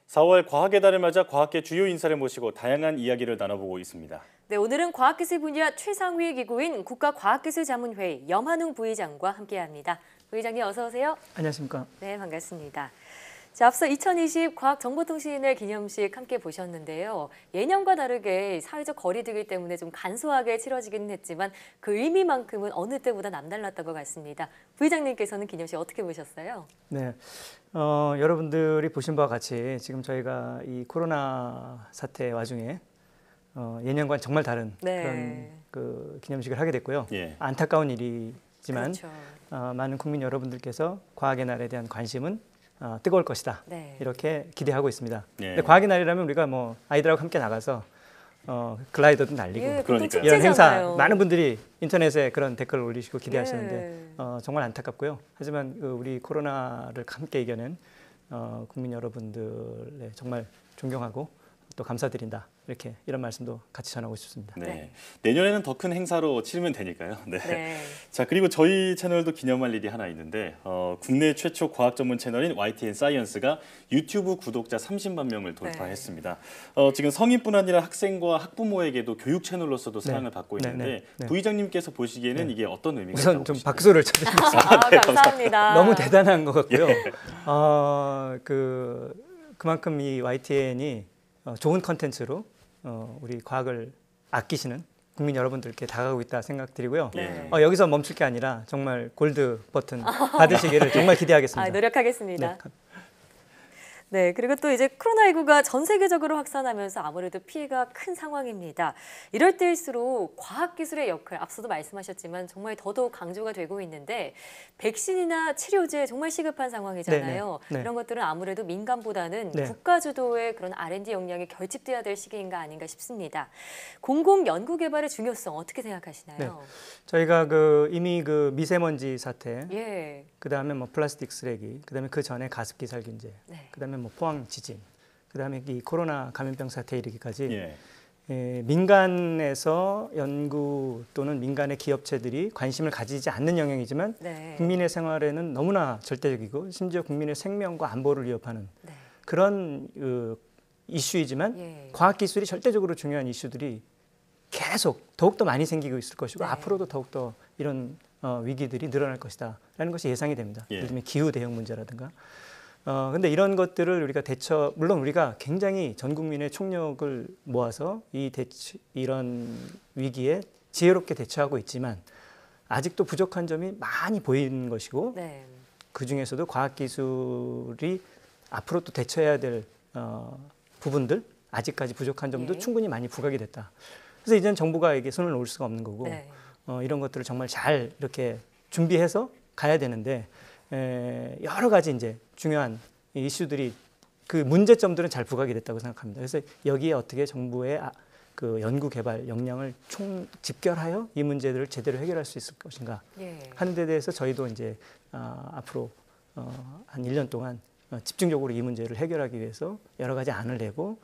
4월 과학의 달을 맞아 과학계 주요 인사를 모시고 다양한 이야기를 나눠보고 있습니다. 네, 오늘은 과학기술 분야 최상위 기구인 국가과학기술자문회의 염한웅 부의장과 함께합니다. 부의장님 어서 오세요. 안녕하십니까. 네, 반갑습니다. 자, 앞서 2020 과학정보통신의 기념식 함께 보셨는데요. 예년과 다르게 사회적 거리두기 때문에 좀 간소하게 치러지기는 했지만 그 의미만큼은 어느 때보다 남달랐던 것 같습니다. 부의장님께서는 기념식 어떻게 보셨어요? 네, 여러분들이 보신 바와 같이 지금 저희가 이 코로나 사태 와중에 예년과는 정말 다른 그런 그 기념식을 하게 됐고요. 예. 안타까운 일이지만 그렇죠. 많은 국민 여러분들께서 과학의 날에 대한 관심은 뜨거울 것이다. 네. 이렇게 기대하고 있습니다. 예. 근데 과학의 날이라면 우리가 뭐 아이들하고 함께 나가서 글라이더도 날리고 예, 그러니까요. 이런 행사 많은 분들이 인터넷에 그런 댓글을 올리시고 기대하시는데 예. 정말 안타깝고요. 하지만 우리 코로나를 함께 이겨낸 국민 여러분들의 정말 존경하고 또 감사드린다. 이렇게 이런 말씀도 같이 전하고 싶습니다. 네. 네. 내년에는 더 큰 행사로 치르면 되니까요. 네. 네. 자, 그리고 저희 채널도 기념할 일이 하나 있는데 국내 최초 과학 전문 채널인 YTN 사이언스가 유튜브 구독자 30만 명을 돌파했습니다. 지금 성인뿐 아니라 학생과 학부모에게도 교육 채널로서도 사랑을 받고 있는데 부의장님께서 보시기에는 이게 어떤 의미가 있다고 우선 좀 보십니까? 박수를 쳐드리겠습니다. 네, 감사합니다. 너무 대단한 것 같고요. 그만큼 이 YTN이 좋은 컨텐츠로 우리 과학을 아끼시는 국민 여러분들께 다가가고 있다 생각드리고요. 네. 여기서 멈출 게 아니라 정말 골드 버튼 받으시기를 정말 기대하겠습니다. 노력하겠습니다. 네. 네, 그리고 또 이제 코로나19가 전 세계적으로 확산하면서 아무래도 피해가 큰 상황입니다. 이럴 때일수록 과학기술의 역할, 앞서도 말씀하셨지만 정말 더더욱 강조가 되고 있는데 백신이나 치료제 정말 시급한 상황이잖아요. 네. 이런 것들은 아무래도 민간보다는 국가 주도의 그런 R&D 역량이 결집돼야 될 시기인가 아닌가 싶습니다. 공공 연구 개발의 중요성 어떻게 생각하시나요? 네. 저희가 이미 미세먼지 사태, 그다음에 뭐 플라스틱 쓰레기, 그다음에 그 전에 가습기 살균제, 그다음에 뭐 포항 지진, 그다음에 이 코로나 감염병 사태에 이르기까지 민간에서 연구 또는 민간의 기업체들이 관심을 가지지 않는 영역이지만 국민의 생활에는 너무나 절대적이고 심지어 국민의 생명과 안보를 위협하는 그런 이슈이지만 과학기술이 절대적으로 중요한 이슈들이 계속 더욱더 많이 생기고 있을 것이고 앞으로도 더욱더 이런 위기들이 늘어날 것이다 라는 것이 예상이 됩니다. 예를 들면 기후 대응 문제라든가. 근데 이런 것들을 우리가 물론 우리가 굉장히 전 국민의 총력을 모아서 이런 위기에 지혜롭게 대처하고 있지만 아직도 부족한 점이 많이 보이는 것이고 그 중에서도 과학기술이 앞으로 또 대처해야 될 부분들 아직까지 부족한 점도 충분히 많이 부각이 됐다. 그래서 이제는 정부가 이게 손을 놓을 수가 없는 거고 이런 것들을 정말 잘 이렇게 준비해서 가야 되는데 여러 가지 이제 중요한 이슈들이 그 문제점들은 잘 부각이 됐다고 생각합니다. 그래서 여기에 어떻게 정부의 그 연구 개발 역량을 집결하여 이 문제들을 제대로 해결할 수 있을 것인가 하는 데 대해서 저희도 이제 앞으로 한 1년 동안 집중적으로 이 문제를 해결하기 위해서 여러 가지 안을 내고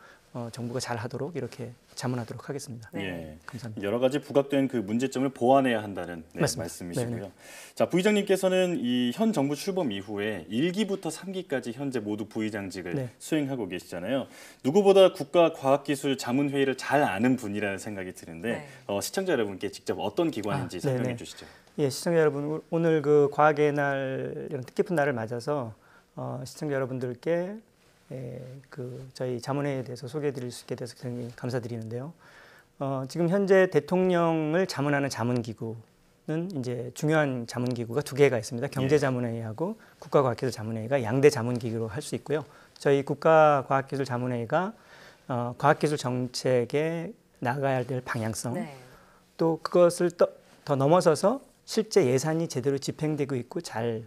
정부가 잘 하도록 이렇게 자문하도록 하겠습니다. 감사합니다. 여러 가지 부각된 그 문제점을 보완해야 한다는 말씀이시고요. 자, 부의장님께서는 이 현 정부 출범 이후에 1기부터 3기까지 현재 모두 부의장직을 수행하고 계시잖아요. 누구보다 국가과학기술자문회의를 잘 아는 분이라는 생각이 드는데 시청자 여러분께 직접 어떤 기관인지 설명해 주시죠. 예, 시청자 여러분, 오늘 그 과학의 날 이런 뜻깊은 날을 맞아서 시청자 여러분들께 저희 자문회에 대해서 소개해드릴 수 있게 돼서 굉장히 감사드리는데요. 지금 현재 대통령을 자문하는 자문기구는 이제 중요한 자문기구가 2개가 있습니다. 경제자문회의하고 국가과학기술자문회의가 양대 자문기구로 할 수 있고요. 저희 국가과학기술자문회의가 과학기술 정책에 나가야 될 방향성, 또 그것을 더 넘어서서 실제 예산이 제대로 집행되고 있고 잘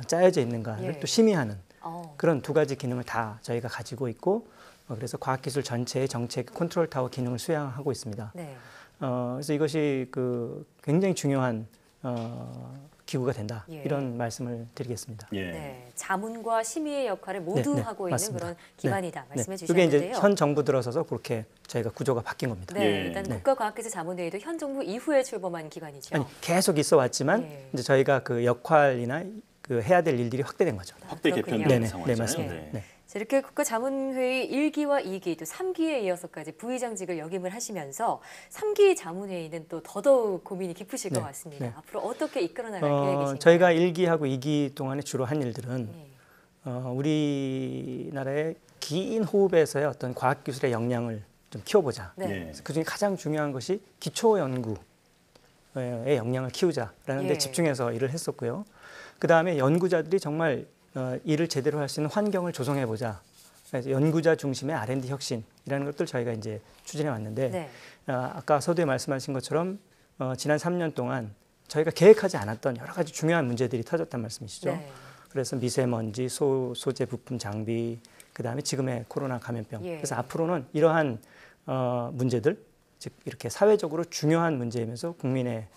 짜여져 있는가를 또 심의하는 그런 2가지 기능을 다 저희가 가지고 있고 그래서 과학기술 전체의 정책 컨트롤 타워 기능을 수행하고 있습니다. 그래서 이것이 굉장히 중요한 기구가 된다 이런 말씀을 드리겠습니다. 자문과 심의의 역할을 모두 하고 맞습니다. 있는 그런 기관이다 말씀해 이게 주셨는데요. 이제 현 정부 들어서서 그렇게 저희가 구조가 바뀐 겁니다. 일단 국가과학기술자문회의도 현 정부 이후에 출범한 기관이죠. 아니, 계속 있어 왔지만 이제 저희가 그 역할이나 해야 될 일들이 확대된 거죠. 확대 개편된 상황이잖아요. 맞습니다. 이렇게 국가자문회의 1기와 2기, 또 3기에 이어서까지 부의장직을 역임을 하시면서 3기 자문회의는 또 더더욱 고민이 깊으실 것 같습니다. 앞으로 어떻게 이끌어 나갈 계획이신가요? 저희가 1기하고 2기 동안에 주로 한 일들은 우리나라의 긴 호흡에서의 어떤 과학기술의 역량을 좀 키워보자. 그중에 가장 중요한 것이 기초연구의 역량을 키우자라는 데 집중해서 일을 했었고요. 그다음에 연구자들이 정말 일을 제대로 할 수 있는 환경을 조성해보자. 그래서 연구자 중심의 R&D 혁신이라는 것들 저희가 이제 추진해 왔는데 아까 서두에 말씀하신 것처럼 지난 3년 동안 저희가 계획하지 않았던 여러 가지 중요한 문제들이 터졌단 말씀이시죠. 그래서 미세먼지, 소재 부품 장비, 그다음에 지금의 코로나 감염병. 그래서 앞으로는 이러한 문제들, 즉 이렇게 사회적으로 중요한 문제이면서 국민의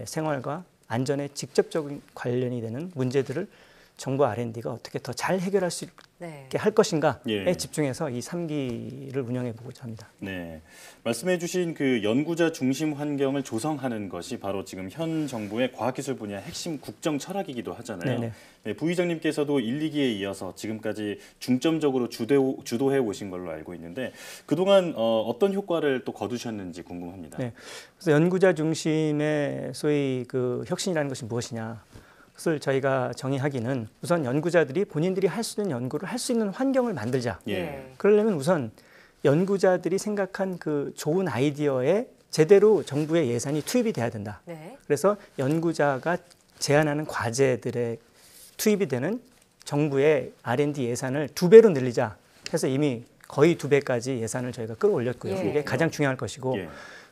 생활과 안전에 직접적인 관련이 되는 문제들을 정부 R&D가 어떻게 더 잘 해결할 수 있게 할 것인가에 집중해서 이 3기를 운영해 보고자 합니다. 네, 말씀해 주신 그 연구자 중심 환경을 조성하는 것이 바로 지금 현 정부의 과학기술 분야 핵심 국정 철학이기도 하잖아요. 네, 부의장님께서도 1, 2기에 이어서 지금까지 중점적으로 주도해 오신 걸로 알고 있는데 그동안 어떤 효과를 또 거두셨는지 궁금합니다. 네, 그래서 연구자 중심의 소위 그 혁신이라는 것이 무엇이냐? 것을 저희가 정의하기는 우선 연구자들이 본인들이 할 수 있는 연구를 할 수 있는 환경을 만들자. 그러려면 우선 연구자들이 생각한 그 좋은 아이디어에 제대로 정부의 예산이 투입이 돼야 된다. 그래서 연구자가 제안하는 과제들에 투입이 되는 정부의 R&D 예산을 2배로 늘리자 해서 이미 거의 2배까지 예산을 저희가 끌어올렸고요. 이게 가장 중요할 것이고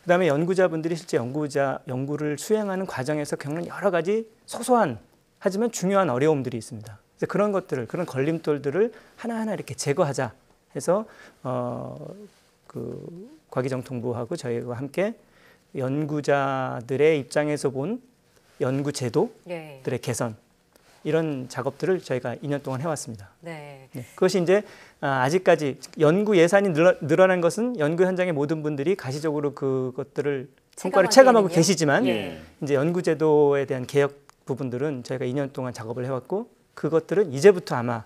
그다음에 연구자분들이 실제 연구를 수행하는 과정에서 겪는 여러 가지 소소한 하지만 중요한 어려움들이 있습니다. 그래서 그런 것들을, 그런 걸림돌들을 하나하나 이렇게 제거하자 해서 그 과기정통부하고 저희와 함께 연구자들의 입장에서 본 연구 제도들의 개선 이런 작업들을 저희가 2년 동안 해왔습니다. 그것이 이제 아직까지 연구 예산이 늘어난 것은 연구 현장의 모든 분들이 가시적으로 그것들을 성과를 체감하고 계시지만 이제 연구 제도에 대한 개혁 부분들은 저희가 2년 동안 작업을 해왔고 그것들은 이제부터 아마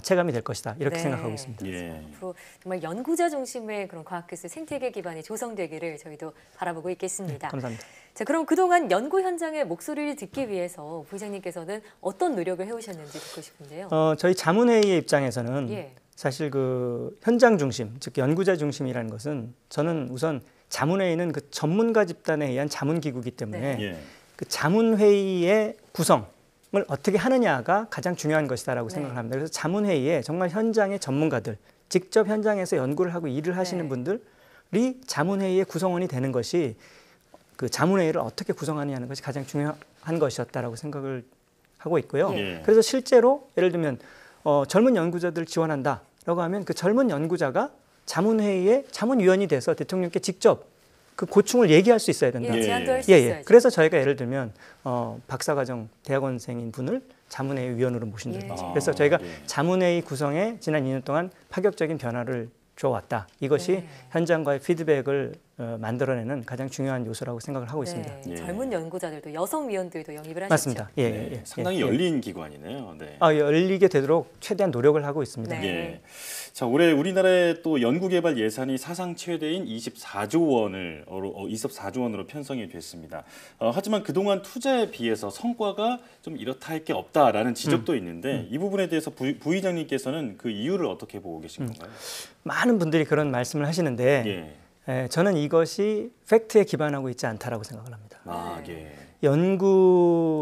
체감이 될 것이다 이렇게 생각하고 있습니다. 앞으로 정말 연구자 중심의 그런 과학기술 생태계 기반이 조성되기를 저희도 바라보고 있겠습니다. 감사합니다. 자, 그럼 그동안 연구 현장의 목소리를 듣기 위해서 부의장님께서는 어떤 노력을 해오셨는지 듣고 싶은데요. 저희 자문회의의 입장에서는 사실 그 현장 중심, 즉 연구자 중심이라는 것은 저는 우선 자문회의는 그 전문가 집단에 의한 자문기구이기 때문에 그 자문회의의 구성을 어떻게 하느냐가 가장 중요한 것이다라고 생각을 합니다. 그래서 자문회의에 정말 현장의 전문가들, 직접 현장에서 연구를 하고 일을 하시는 분들이 자문회의의 구성원이 되는 것이 그 자문회의를 어떻게 구성하느냐는 것이 가장 중요한 것이었다라고 생각을 하고 있고요. 그래서 실제로 예를 들면 젊은 연구자들 지원한다라고 하면 그 젊은 연구자가 자문회의의 자문위원이 돼서 대통령께 직접 그 고충을 얘기할 수 있어야 된다. 제안도 할 수 있어야죠. 그래서 저희가 예를 들면 박사과정 대학원생인 분을 자문회의 위원으로 모신다든지 그래서 저희가 자문회의 구성에 지난 2년 동안 파격적인 변화를 줘왔다. 이것이 현장과의 피드백을 만들어내는 가장 중요한 요소라고 생각을 하고 있습니다. 젊은 연구자들도 여성 위원들도 영입을 하셨죠. 맞습니다. 상당히 열린 기관이네요. 열리게 되도록 최대한 노력을 하고 있습니다. 자, 올해 우리나라의 또 연구개발 예산이 사상 최대인 24조 원으로 편성이 됐습니다. 하지만 그동안 투자에 비해서 성과가 좀 이렇다 할 게 없다라는 지적도 있는데 이 부분에 대해서 부의장님께서는 그 이유를 어떻게 보고 계신 건가요? 많은 분들이 그런 말씀을 하시는데 저는 이것이 팩트에 기반하고 있지 않다라고 생각을 합니다.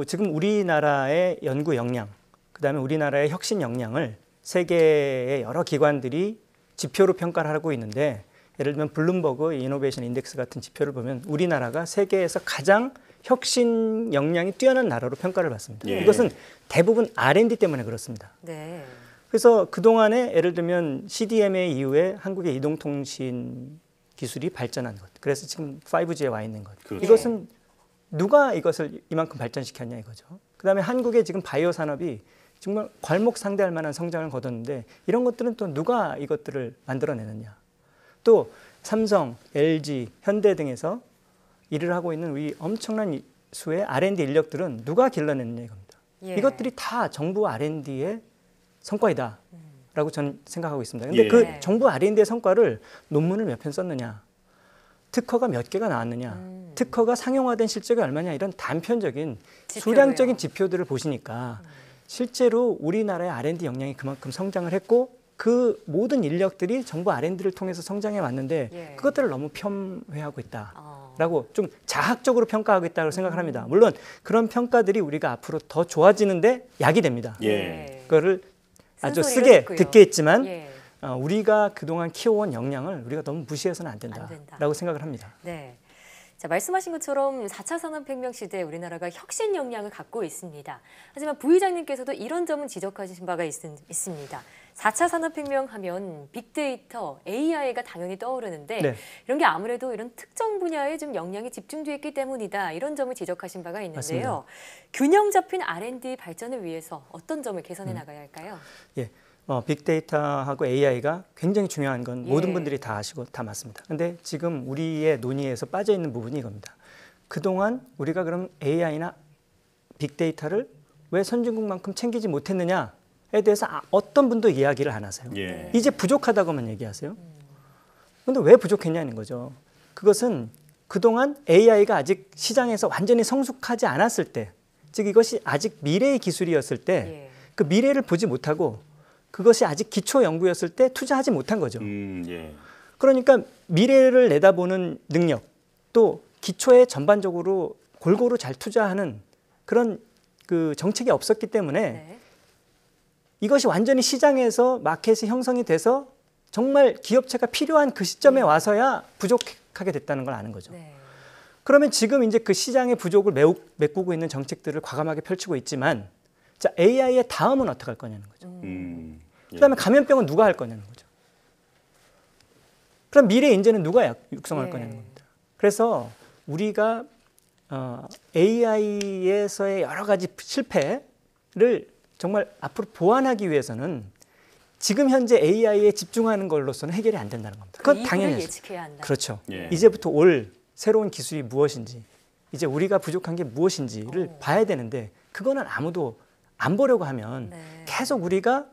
지금 우리나라의 연구 역량, 그다음에 우리나라의 혁신 역량을 세계의 여러 기관들이 지표로 평가를 하고 있는데 예를 들면 블룸버그 이노베이션 인덱스 같은 지표를 보면 우리나라가 세계에서 가장 혁신 역량이 뛰어난 나라로 평가를 받습니다. 이것은 대부분 R&D 때문에 그렇습니다. 그래서 그동안에 예를 들면 CDMA 이후에 한국의 이동통신 기술이 발전한 것. 그래서 지금 5G에 와 있는 것. 이것은 누가 이것을 이만큼 발전시켰냐 이거죠. 그다음에 한국의 지금 바이오 산업이 정말 괄목상대할 만한 성장을 거뒀는데 이런 것들은 또 누가 이것들을 만들어내느냐. 또 삼성, LG, 현대 등에서 일을 하고 있는 우리 엄청난 수의 R&D 인력들은 누가 길러냈느냐 이겁니다. 이것들이 다 정부 R&D의 성과이다 라고 저는 생각하고 있습니다. 근데 그 정부 R&D의 성과를 논문을 몇 편 썼느냐, 특허가 몇 개가 나왔느냐, 특허가 상용화된 실적이 얼마냐 이런 단편적인 수량적인 지표들을 보시니까 실제로 우리나라의 R&D 역량이 그만큼 성장을 했고 그 모든 인력들이 정부 R&D를 통해서 성장해 왔는데 그것들을 너무 폄훼하고 있다라고 좀 자학적으로 평가하고 있다고 생각을 합니다. 물론 그런 평가들이 우리가 앞으로 더 좋아지는데 약이 됩니다. 그거를 아주 쓰게 듣겠지만 우리가 그동안 키워온 역량을 우리가 너무 무시해서는 안 된다라고 생각을 합니다. 네. 자, 말씀하신 것처럼 4차 산업혁명 시대에 우리나라가 혁신 역량을 갖고 있습니다. 하지만 부의장님께서도 이런 점은 지적하신 바가 있습니다. 4차 산업혁명 하면 빅데이터, AI가 당연히 떠오르는데 이런 게 아무래도 이런 특정 분야에 좀 역량이 집중돼 있기 때문이다. 이런 점을 지적하신 바가 있는데요. 맞습니다. 균형 잡힌 R&D 발전을 위해서 어떤 점을 개선해 나가야 할까요? 빅데이터하고 AI가 굉장히 중요한 건 모든 분들이 다 아시고 다 맞습니다. 근데 지금 우리의 논의에서 빠져 있는 부분이 이겁니다. 그동안 우리가 그럼 AI나 빅데이터를 왜 선진국만큼 챙기지 못했느냐에 대해서 어떤 분도 이야기를 안 하세요. 이제 부족하다고만 얘기하세요. 근데 왜 부족했냐는 거죠. 그것은 그동안 AI가 아직 시장에서 완전히 성숙하지 않았을 때, 즉 이것이 아직 미래의 기술이었을 때 그 미래를 보지 못하고 그것이 아직 기초 연구였을 때 투자하지 못한 거죠. 그러니까 미래를 내다보는 능력, 또 기초에 전반적으로 골고루 잘 투자하는 그런 그 정책이 없었기 때문에 이것이 완전히 시장에서 마켓이 형성이 돼서 정말 기업체가 필요한 그 시점에 와서야 부족하게 됐다는 걸 아는 거죠. 그러면 지금 이제 그 시장의 부족을 메꾸고 있는 정책들을 과감하게 펼치고 있지만, 자, AI의 다음은 어떻게 할 거냐는 거죠. 그다음에 감염병은 누가 할 거냐는 거죠. 그럼 미래 인재는 누가 육성할 거냐는 겁니다. 그래서 우리가 AI에서의 여러 가지 실패를 정말 앞으로 보완하기 위해서는 지금 현재 AI에 집중하는 걸로서는 해결이 안 된다는 겁니다. 그건 당연히 예측해야 한다. 그렇죠. 이제부터 올 새로운 기술이 무엇인지, 이제 우리가 부족한 게 무엇인지를 봐야 되는데 그거는 아무도 안 보려고 하면 계속 우리가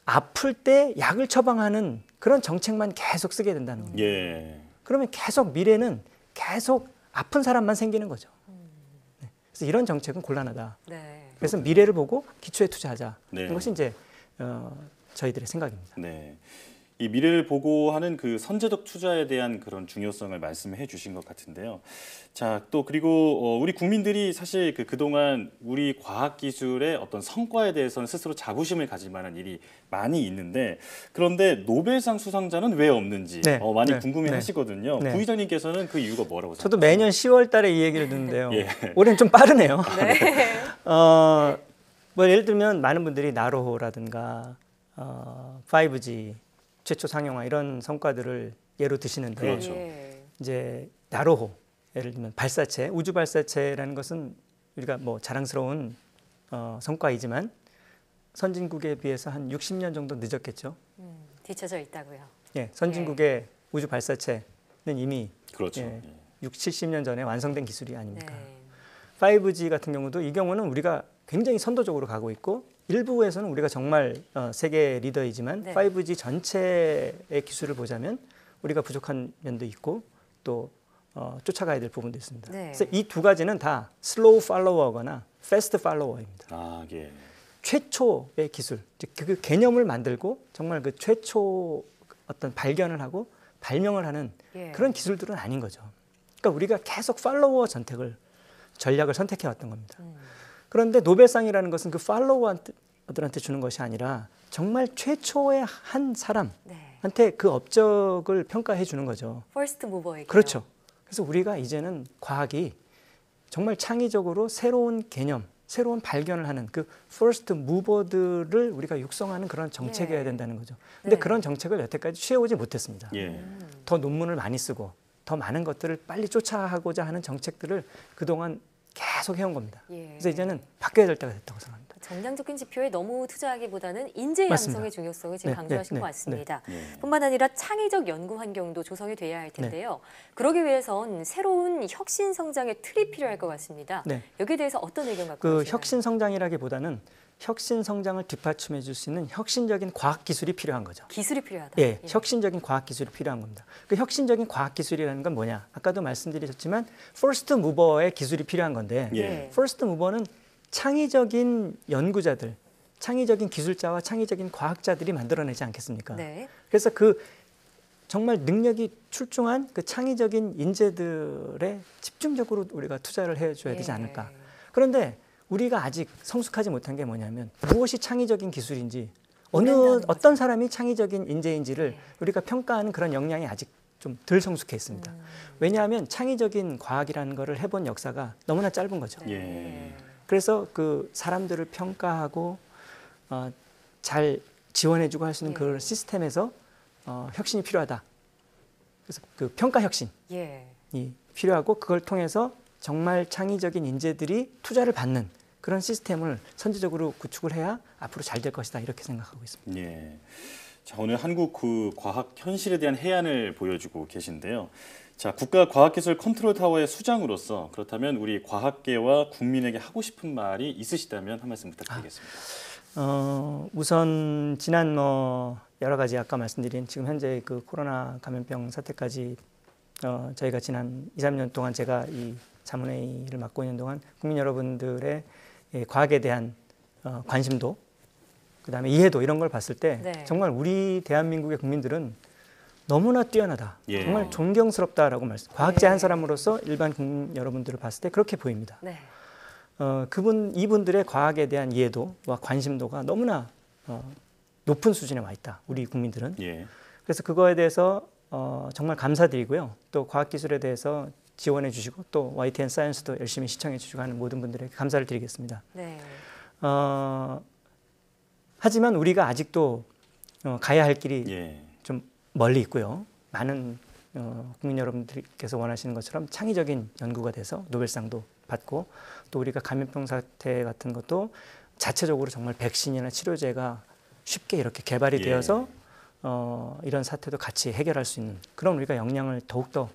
아플 때 약을 처방하는 그런 정책만 계속 쓰게 된다는 겁니다. 그러면 계속 미래는 계속 아픈 사람만 생기는 거죠. 그래서 이런 정책은 곤란하다. 그래서 미래를 보고 기초에 투자하자. 이것이 이제 저희들의 생각입니다. 이 미래를 보고 하는 그 선제적 투자에 대한 그런 중요성을 말씀해 주신 것 같은데요. 자, 또 그리고 우리 국민들이 사실 그동안 우리 과학기술의 어떤 성과에 대해서는 스스로 자부심을 가질 만한 일이 많이 있는데, 그런데 노벨상 수상자는 왜 없는지 많이 궁금해 하시거든요. 부의장님께서는 그 이유가 뭐라고 생각하세요? 저도 매년 10월 달에 이 얘기를 듣는데요. 올해는 좀 빠르네요. 뭐 예를 들면 많은 분들이 나로호라든가 5G 최초 상용화 이런 성과들을 예로 드시는데 이제 나로호, 예를 들면 발사체, 우주 발사체라는 것은 우리가 뭐 자랑스러운 성과이지만 선진국에 비해서 한 60년 정도 늦었겠죠. 뒤쳐져 있다고요. 선진국의 우주 발사체는 이미 60, 70년 전에 완성된 기술이 아닙니까? 5G 같은 경우도 이 경우는 우리가 굉장히 선도적으로 가고 있고 일부에서는 우리가 정말 세계 리더이지만 5G 전체의 기술을 보자면 우리가 부족한 면도 있고 또 쫓아가야 될 부분도 있습니다. 그래서 이 두 가지는 다 슬로우 팔로워거나 패스트 팔로워입니다. 최초의 기술, 그 개념을 만들고 정말 그 최초 어떤 발견을 하고 발명을 하는 그런 기술들은 아닌 거죠. 그러니까 우리가 계속 팔로워 전략을 선택해 왔던 겁니다. 그런데 노벨상이라는 것은 그 팔로워들한테 주는 것이 아니라 정말 최초의 한 사람한테 그 업적을 평가해 주는 거죠. 퍼스트 무버에게. 그렇죠. 그래서 우리가 이제는 과학이 정말 창의적으로 새로운 개념, 새로운 발견을 하는 그 퍼스트 무버들을 우리가 육성하는 그런 정책이어야 된다는 거죠. 근데 그런 정책을 여태까지 취해오지 못했습니다. 더 논문을 많이 쓰고 더 많은 것들을 빨리 쫓아가고자 하는 정책들을 그동안 계속 해온 겁니다. 그래서 이제는 바뀌어야 될 때가 됐다고 생각합니다. 정량적인 지표에 너무 투자하기보다는 인재 양성의 중요성을 지금 강조하신 것 같습니다. 뿐만 아니라 창의적 연구 환경도 조성이 돼야 할 텐데요. 그러기 위해선 새로운 혁신 성장의 틀이 필요할 것 같습니다. 여기에 대해서 어떤 의견 갖고 계시나요? 혁신 성장이라기보다는 혁신 성장을 뒷받침해 줄 수 있는 혁신적인 과학 기술이 필요한 거죠. 기술이 필요하다. 예, 혁신적인 과학 기술이 필요한 겁니다. 그 혁신적인 과학 기술이라는 건 뭐냐? 아까도 말씀드렸지만 퍼스트 무버의 기술이 필요한 건데 퍼스트 무버는 창의적인 연구자들, 창의적인 기술자와 창의적인 과학자들이 만들어내지 않겠습니까? 네. 그래서 그 정말 능력이 출중한 그 창의적인 인재들에 집중적으로 우리가 투자를 해줘야 되지 않을까. 그런데 우리가 아직 성숙하지 못한 게 뭐냐면 무엇이 창의적인 기술인지 어떤 사람이 창의적인 인재인지를 우리가 평가하는 그런 역량이 아직 좀 덜 성숙해 있습니다. 왜냐하면 창의적인 과학이라는 거를 해본 역사가 너무나 짧은 거죠. 그래서 그 사람들을 평가하고 잘 지원해주고 할 수 있는 그 시스템에서 혁신이 필요하다. 그래서 그 평가 혁신이 필요하고 그걸 통해서 정말 창의적인 인재들이 투자를 받는 그런 시스템을 선제적으로 구축을 해야 앞으로 잘 될 것이다 이렇게 생각하고 있습니다. 예. 자, 오늘 한국 그 과학 현실에 대한 해안을 보여주고 계신데요. 자, 국가과학기술 컨트롤타워의 수장으로서 그렇다면 우리 과학계와 국민에게 하고 싶은 말이 있으시다면 한 말씀 부탁드리겠습니다. 우선 지난 여러 가지 아까 말씀드린 지금 현재 그 코로나 감염병 사태까지 저희가 지난 2, 3년 동안 제가 이 자문회의를 맡고 있는 동안 국민 여러분들의 과학에 대한 관심도 그다음에 이해도 이런 걸 봤을 때 정말 우리 대한민국의 국민들은 너무나 뛰어나다. 정말 존경스럽다라고 과학자 한 사람으로서 일반 국민 여러분들을 봤을 때 그렇게 보입니다. 이분들의 과학에 대한 이해도와 관심도가 너무나 높은 수준에 와 있다. 우리 국민들은. 그래서 그거에 대해서 정말 감사드리고요. 또 과학기술에 대해서 지원해 주시고 또 YTN 사이언스도 열심히 시청해 주시고 하는 모든 분들에게 감사를 드리겠습니다. 하지만 우리가 아직도 가야 할 길이 좀 멀리 있고요. 많은 국민 여러분들께서 원하시는 것처럼 창의적인 연구가 돼서 노벨상도 받고 또 우리가 감염병 사태 같은 것도 자체적으로 정말 백신이나 치료제가 쉽게 이렇게 개발이 되어서 이런 사태도 같이 해결할 수 있는 그런 우리가 역량을 더욱더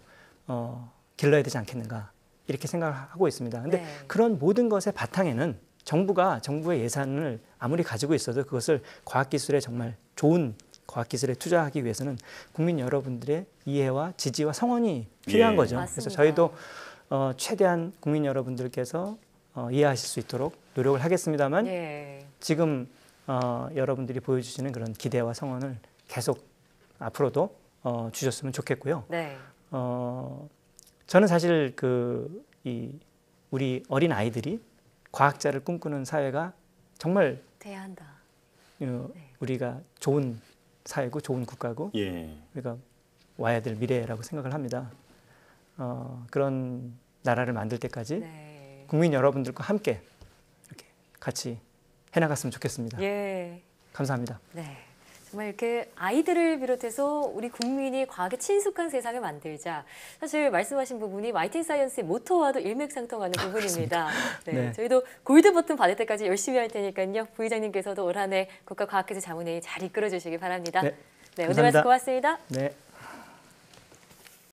길러야 되지 않겠는가 이렇게 생각하고 있습니다. 그런데 그런 모든 것의 바탕에는 정부의 예산을 아무리 가지고 있어도 그것을 과학기술에 정말 좋은 과학기술에 투자하기 위해서는 국민 여러분들의 이해와 지지와 성원이 필요한 거죠. 맞습니다. 그래서 저희도 최대한 국민 여러분들께서 이해하실 수 있도록 노력을 하겠습니다만 지금 여러분들이 보여주시는 그런 기대와 성원을 계속 앞으로도 주셨으면 좋겠고요. 저는 사실 우리 어린 아이들이 과학자를 꿈꾸는 사회가 정말 돼야 한다. 우리가 좋은 사회고 좋은 국가고 우리가 와야 될 미래라고 생각을 합니다. 그런 나라를 만들 때까지 국민 여러분들과 함께 이렇게 같이 해나갔으면 좋겠습니다. 감사합니다. 정말 이렇게 아이들을 비롯해서 우리 국민이 과학에 친숙한 세상을 만들자. 사실 말씀하신 부분이 YTN 사이언스의 모토와도 일맥상통하는 부분입니다. 저희도 골드 버튼 받을 때까지 열심히 할 테니까요. 부의장님께서도 올 한 해 국가과학기술 자문회의 잘 이끌어 주시기 바랍니다. 오늘 말씀 고맙습니다.